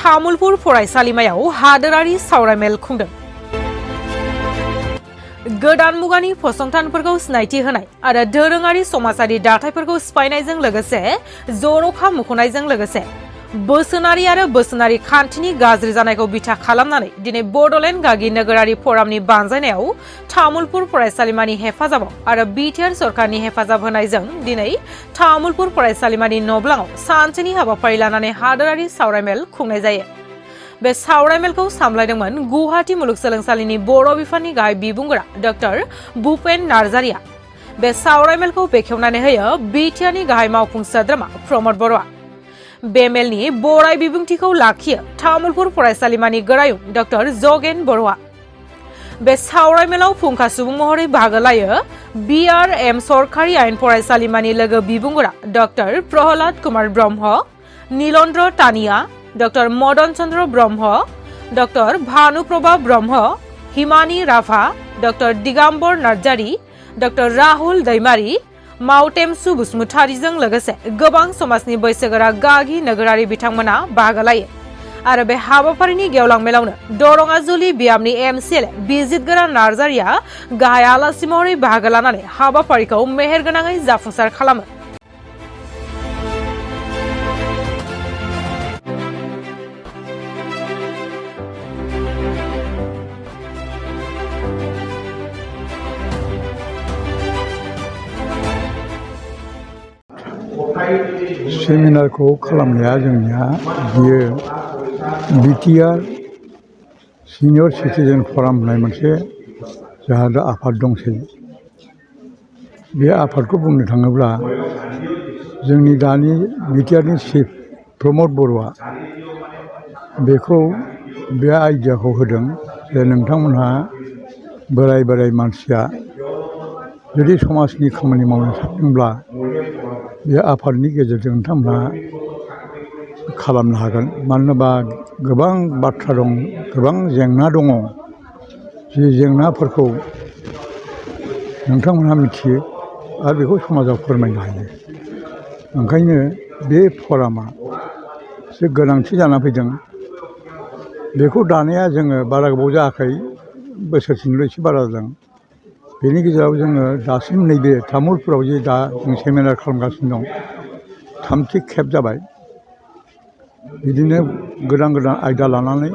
तामुलपुर फरायसालिमायाव हादोरारि सावरायमेल खुंदों। गोदान मुगानि फसंथानफोरखौ सिनायथि होनाय आरो दोरोङारि समाजारि दाथायफोरखौ सिफायनायजों लोगोसे जर'खा मुंख'नायजों लोगोसे बोसोनारि आरो बोसोनारि खान्थिनि गाज्रि जानायखौ बिथा खालामनानै दिनै बड'लेण्ड गागि नोगोरारि फरामनि बानजायनायाव तामुलपुर फरायसालिमानि हेफाजाबाव आरो बिटिआर सरकारनि हेफाजाब होनायजों दिनै तामुलपुर फरायसालिमानि न'ब्लाङाव सानसेनि हाबाफारि लानानै हादोरारि सावरायमेल खुंनाय जायो। बे सावरायमेलखौ सामलायदोंमोन गुवाहाटी मुलुगसोलोंसालिनि बर' बिफाननि गाहाय बिबुंगोरा डॉक्टर भुपेन नार्जारिया। बे सावरायमेलखौ बेखेवनानै होयो बिटिआरनि गाहाय मावफुं सोद्रोमा प्रमद बर'आ। बे मेलनि बराय बिबुंथिखौ लाखियो तामुलपुर फरायसालिमानि गोरायुं डॉक्टर जगेन बर'आ। बे सावरायमेलाव फुंखा सुबुं महरै बाहागो लायो बिआरएम सरकारि आयेन फरायसालिमानि लोगो बिबुंगोरा doctor Prahlad Kumar Brahma, Nilendra Tania, doctor Madan Chandra Brahma, doctor Bhanuprabha Brahma, Himani Rabha, doctor Digambar Narzary, doctor Rahul Daimary, माउटेमसु बसुमतारीजों लोगोसे गोबां समाजनि बैसोगोरा गागि नोगोरारि बिथांमोना बाहागो लायो। आरो बे हाबाफारिनि गेवलां मेलावनो दरङाजुलि बियामनि एमसिएलए बिजितगोरा नार्जारिया गाहाय आलासि महरै बाहागो लानानै हाबाफारिखौ मेहेरगोनाङै जाफुंसार खालामो। सेमिनारखौ खालामनाया जोंनिया बियो बिटिआर सिनियर सिटिजेन फराम होननाय मोनसे जोंहा दा आफाद दंसै। बे आफादखौ बुंनो थाङोब्ला जोंनि दानि बिटिआरनि चिफ प्रमद बर'आ बेखौ बे आइडियाखौ होदों जे नोंथांमोनहा बोराय बोराय मानसिया जुदि समाजनि खामानि मावनो सानदोंब्ला बे आफादनि गेजेरजों नोंथांमोनहा खालामनो हागोन। मानो होनोबा गोबां बाथ्रा दं, गोबां जेंना दङ, जि जेंनाफोरखौ नोंथांमोनहा मिथियो आरो बेखौ समाजाव फोरमायनो हायो। ओंखायनो बे फरामा एसे गोनांथि जाना फैदों। बेखौ दानाया जोङो बारा गोबाव जायाखै, बोसोरसेनिल' एसे बारा जादों। बेनि गेजेराव जोङो दासिम नैबे तामुलपुराव जे दा जों सेमिनार खालामगासिनो दं, थामथि खेब जाबाय। बिदिनो गोदान गोदान आयदा लानानै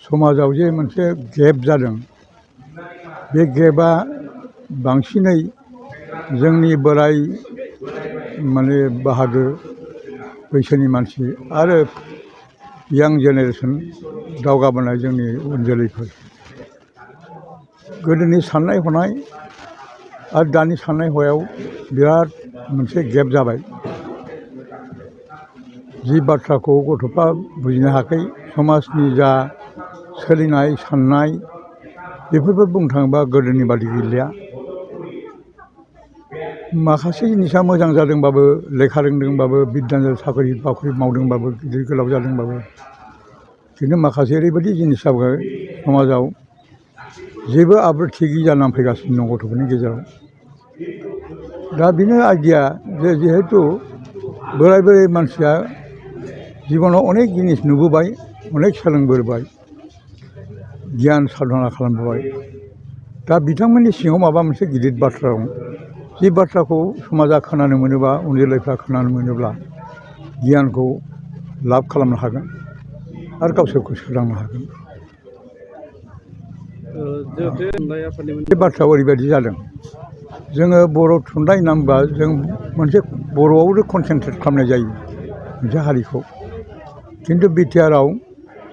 समाजाव जे मोनसे गेप जादों, बे गेपआ बांसिनै जोंनि बोराय माने बाहागो बैसोनि मानसि आरो यां जेनेरेसन दावगाबोनाय जोंनि उन जोलैफोर, गोदोनि साननाय हनाय आरो दानि साननाय हनायाव बिराद मोनसे गेप जाबाय। जि बाथ्राखौ गथ'फ्रा बुजिनो हायाखै, समाजनि जा सोलिनाय साननाय बेफोरबो बुंनो थाङोबा गोदोनि बादि गैलिया। माखासे जिनिसा मोजां जादोंबाबो, लेखा रोंदोंबाबो, बिद्यान साख्रि बाख्रि मावदोंबाबो, गिदिर गोलाव जादोंबाबो, खिन्थु माखासे ओरैबायदि जिनिस जाबाय समाजाव जेबो आब्रुथि गैयि जानानै फैगासिनो दं गथ'फोरनि गेजेराव। दा बेनो आइडिया जे जिहेथु बोराय बोराय मानसिया जिबनाव अनेक जिनिस नुबोबाय, अनेक सोलोंबोबाय, गियान साधना खालामबोबाय। दा बिथांमोननि सिङाव माबा मोनसे गिदिर बाथ्रा दं, जि बाथ्राखौ समाजा खोनानो मोनोबा, उन जोलैफ्रा खोनानो मोनोब्ला गियानखौ लाभ खालामनो हागोन आरो गावसोरखौ सोदांनो हागोन। बे बाथ्राया ओरैबायदि जादों, जोङो बर' थुनलाइ होनना बुंबा जों मोनसे बर'आवनो कनसेन्ट्रेट खालामनाय जायो मोनसे हारिखौ। खिन्थु बिटिआरआव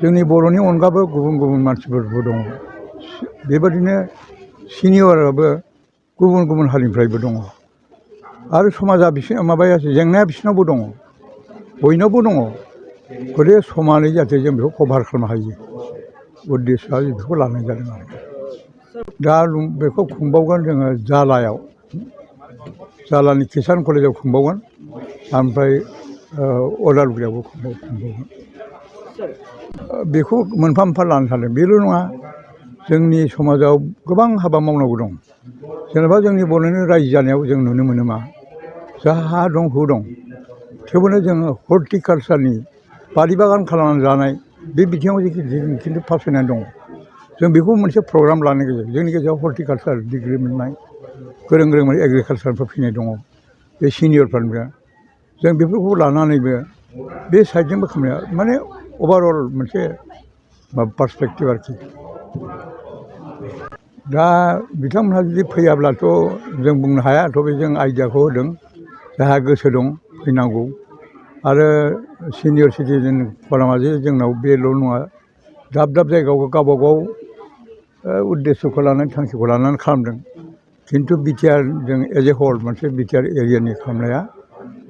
जोंनि बर'नि अनगाबो गुबुन गुबुन मानसिफोरबो दङ। बेबादिनो सिनियराबो गुबुन गुबुन हारिनिफ्रायबो दङ। आरो समाजा माबाया जेंनाया बिसिनावबो दङ, बयनावबो दङ। गथिखे समानै जाहाथे जों बेखौ कभार खालामनो हायो उद्देश्यआ बेखौ लानाय जादों आरो। दा बेखौ खुंबावगोन जोङो जालायाव, जालानि किसान कलेजाव खुंबावगोन, ओमफ्राय अदालगुरियावबो खुंबावगोन। बेखौ मोनफा मोनफा लानो सानदों। बेल' नङा, जोंनि समाजाव गोबां हाबा मावनांगौ दं। जेनेबा जोंनि बर'नि रायजो जानायाव जों नुनो मोनो मा, जा हा दं हु दं, थेवबोनो जोङो हर्टिकालसारनि बारि बागान खालामनानै जानाय बे बिथिङाव जों खिन्थु फावसायनानै दङ। जों बेखौ मोनसे प्रग्राम लानाय गेजेरजों जोंनि गेजेराव हर्टिकालसार डिग्रि मोननाय गोरों गोरों एग्रिकालसारफोर फैनाय दङ बे सिनियरफोरनिफ्राय जों बेफोरखौ लानानैबो बे साइडजोंबो खामानिया माने अभारअल मोनसे पार्सपेक्टिभ आरोखि। दा बिथांमोनहा जुदि फैयाब्लाथ' जों बुंनो हाया। थेवबो जों आइडियाखौ होदों जायहा गोसो दं फैनांगौ। आरो सिनियर सिटिजेन फरामा जे जोंनाव बेल' नङा दाब दाब जायगायाव गावबा गाव उद्देस्यखौ लानानै थांखिखौ लानानै खालामदों। खिन्थु बिटिआर जों एज ए हल मोनसे बिटिआर एरियानि खालामनाया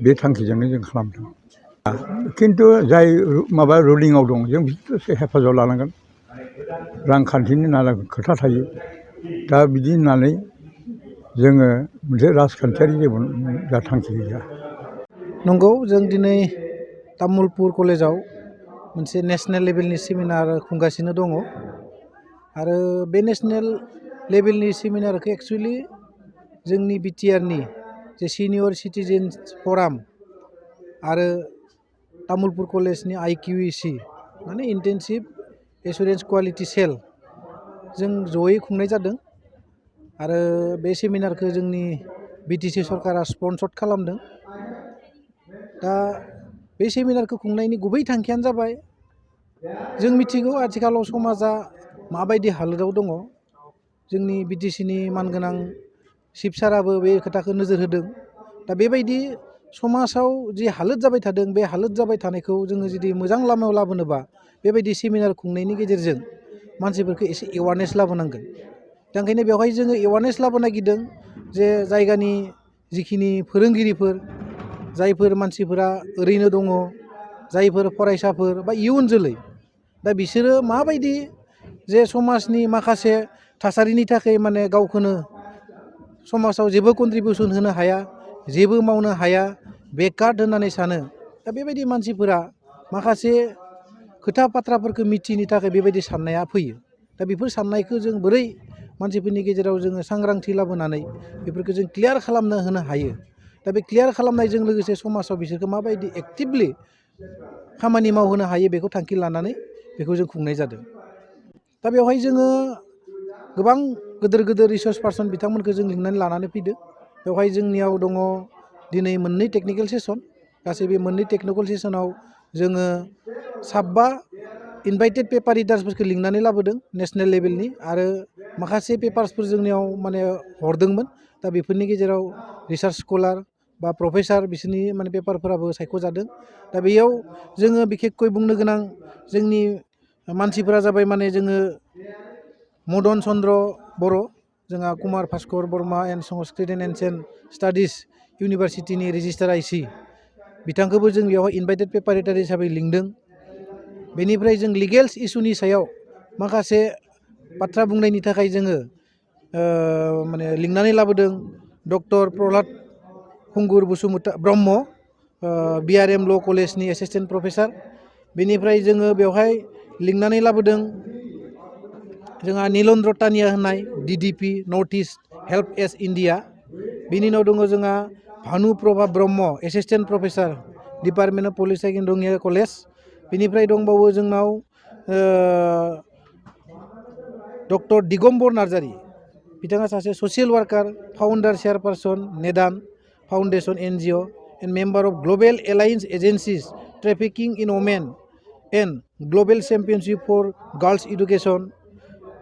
बे थांखिजोंनो जों खालामदों। खिन्थु जाय माबा रुलिंआव दं जों बिसोरथ' हेफाजाब लानांगोन। रांखान्थिनि नाना खोथा थायो। दा बिदि होननानै जोङो मोनसे राजखान्थियारि जेबो जा थांखि गैया। नंगौ, जों दिनै तामुलपुर कलेजाव मोनसे नेसनेल लेभेलनि सेमिनार खुंगासिनो दङ। आरो बे नेसनेल लेभेलनि सेमिनारखौ एक्सुवेलि जोंनि बिटिआरनि जे सिनियर सिटिजेन्स फराम आरो तामुलपुर कलेजनि IQEC माने इन्टेनसिभ एसुरेन्स कुवालिटि सेल जों जयै खुंनाय जादों। आरो बे सेमिनारखौ जोंनि बिटिसि सरकारा स्पन्सर खालामदों। दा बे सेमिनारखौ खुंनायनि गुबै थांखियानो जाबाय जों मिथिगौ आथिखालाव समाजा माबायदि हालोदाव दङ। जोंनि बिटिसिनि मानगोनां चिफ साराबो बे खोथाखौ नोजोर होदों। दा बेबायदि समाजाव जि हालोद जाबाय थादों बे हालोद जाबाय थानायखौ जोङो जुदि मोजां लामायाव लाबोनोबा बेबायदि सेमिनार खुंनायनि गेजेरजों मानसिफोरखौ एसे एवारनेस लाबोनांगोन। दा ओंखायनो बेवहाय जोङो एवारनेस लाबोनो नागिरदों जे जायगानि जिखिनि फोरोंगिरिफोर जायफोर मानसिफोरा ओरैनो दङ, जायफोर फरायसाफोर बा इयुन जोलै, दा बिसोरो माबायदि जे समाजनि माखासे थासारिनि थाखाय माने गावखौनो समाजाव जेबो कन्ट्रिबिउसन होनो हाया, जेबो मावनो हाया, बेकार होननानै सानो। दा बेबायदि मानसिफोरा माखासे खोथा बाथ्राफोरखौ मिथिनो थाखाय बेबायदि साननाया फैयो। दा बेफोर साननायखौ जों बोरै मानसिफोरनि गेजेराव जोङो सांग्रांथि लाबोनानै बेफोरखौ जों क्लियार खालामनो होनो हायो। दा बे क्लियार खालामनायजों लोगोसे समाजाव बिसोरखौ माबायदि एक्टिभलि खामानि मावहोनो हायो बेखौ थांखि लानानै बेखौ जों खुंनाय जादों। दा बेवहाय जोङो गोबां गिदिर गिदिर रिसर्स पार्सन बिथांमोनखौ जों लिंनानै लानानै फैदों। बेवहाय जोंनियाव दङ दिनै मोननै टेकनिकेल सेसन। गासै बे मोननै टेकनिकेल सेसनाव जोङो 7 इनभाइटेड पेपार रिडार्सफोरखौ लिंनानै लाबोदों नेसनेल लेभेलनि। आरो माखासे पेपार्सफोर जोंनियाव माने हरदोंमोन। दा बेफोरनि गेजेराव रिसार्च स्कलार बा प्रफेसार बिसोरनि माने पेपारफोराबो सायख'जादों। दा बेयाव जोङो बिखेखকৈ बुंनो गोनां जोंनि मानसिफोरा जाबाय माने जोङो मदन चन्द्र बर', जोंहा Kumar Bhaskar Varma and Sanskrit and ancient studies इउनिभारसिटिनि रेजिस्टार IC बिथांखौबो जों बेवहाय इनभाइटेड पेपार रिडार हिसाबै लिंदों। बेनिफ्राय जों लिगेल्स इसुनि सायाव माखासे बाथ्रा बुंनायनि थाखाय जोङो माने लिंनानै लाबोदों डक्टर प्रह्लाद खुंगुर ब्रह्म, BRM ल' कलेजनि एसिस्टेन्ट प्रफेसार। बेनिफ्राय जोङो बेवहाय लिंनानै लाबोदों जोंहा नीलेन्द्र तानिया होननाय DDP north east help age India. बिनि उनाव दङ जोंहा Bhanu Prabha Brahma, assistant professor, department of political science Rangia college. बेनिफ्राय दंबावो जोंनाव डक्टर दिगम्बर नार्जारि, बिथाङा सासे social worker, founder chairperson Nedan foundation NGO and member of global alliance agencies trafficking in women and global championship for girls education.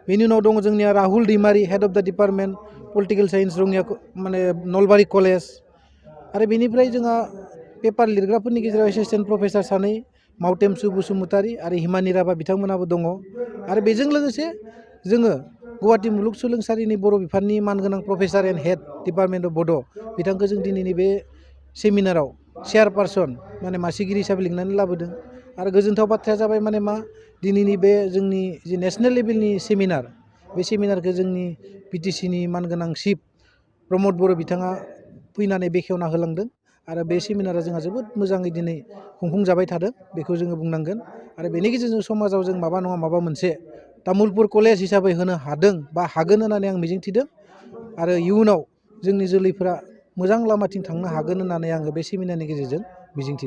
बेनि उनाव दङ जोंनिया Rahul Daimary, head of the department political science Rangia माने नलबारि कलेज। आरो बेनिफ्राय जोंहा पेपार लिरग्राफोरनि गेजेराव एसिस्टेन्ट प्रफेसार सानै मावटेमसु बसुमतारी आरो हिमानि राभा बिथांमोनाबो दङ। आरो बेजों लोगोसे जोङो गुवाहाटि मुलुगसोलोंसालिनि बर' बिफाननि मानगोनां professor and head department of बड' बिथांखौ जों दिनैनि बे सेमिनाराव चेयारपारसन माने मासिगिरि हिसाबै लिंनानै लाबोदों। आरो गोजोनथाव बाथ्राया जाबाय माने मा दिनैनि बे जोंनि जि नेसनेल लेभेलनि सेमिनार, बे सेमिनारखौ जोंनि बिटिसिनि मानगोनां चिफ प्रमद बर' बिथाङा फैनानै बेखेवना होलांदों। आरो बे सेमिनारा जोंहा जोबोद मोजाङै दिनै खुंफुंजाबाय थादों बेखौ जोङो बुंनांगोन। आरो बेनि गेजेरजों समाजाव जों माबा नङा माबा मोनसे तामुलपुर कलेज हिसाबै होनो हादों बा हागोन होननानै आं मिजिंथिदों। आरो इयुनाव जोंनि जोलैफ्रा मोजां लामाथिं थांनो हागोन होननानै आङो बे सेमिनारनि गेजेरजों मिजिंथिदों।